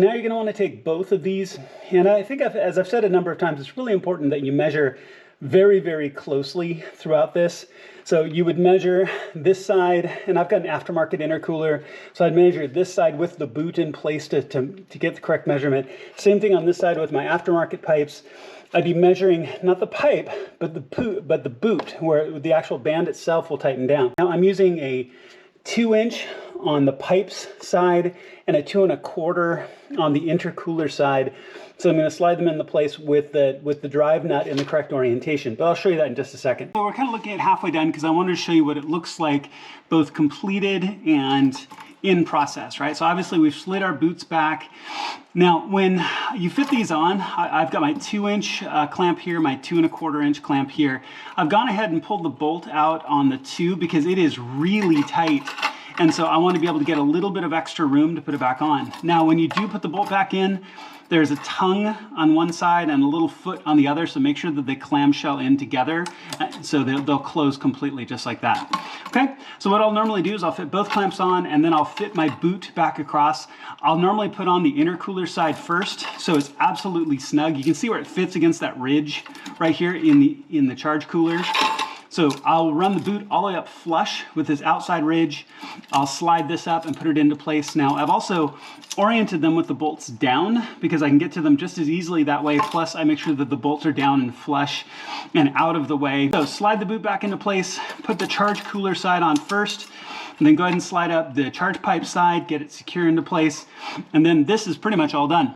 Now you're going to want to take both of these, and I think as I've said a number of times, it's really important that you measure very, very closely throughout this. So you would measure this side, and I've got an aftermarket intercooler, so I'd measure this side with the boot in place to get the correct measurement. Same thing on this side with my aftermarket pipes. I'd be measuring not the pipe, but the boot, where the actual band itself will tighten down. Now I'm using a 2-inch on the pipes side and a 2 1/4 on the intercooler side. So I'm going to slide them into place with the drive nut in the correct orientation, but I'll show you that in just a second. So we're kind of looking at halfway done because I wanted to show you what it looks like both completed and in process, right? So obviously we've slid our boots back. Now when you fit these on, I've got my 2-inch clamp here, my 2 1/4-inch clamp here. I've gone ahead and pulled the bolt out on the 2 because it is really tight. And so I want to be able to get a little bit of extra room to put it back on. Now, when you do put the bolt back in, there's a tongue on one side and a little foot on the other, so make sure that they clamshell in together so they'll close completely just like that. Okay, so what I'll normally do is I'll fit both clamps on and then I'll fit my boot back across. I'll normally put on the intercooler side first, so it's absolutely snug. You can see where it fits against that ridge right here in the charge cooler. So I'll run the boot all the way up flush with this outside ridge. I'll slide this up and put it into place. Now I've also oriented them with the bolts down because I can get to them just as easily that way. Plus I make sure that the bolts are down and flush and out of the way. So slide the boot back into place, put the charge cooler side on first, and then go ahead and slide up the charge pipe side, get it secure into place. And then this is pretty much all done.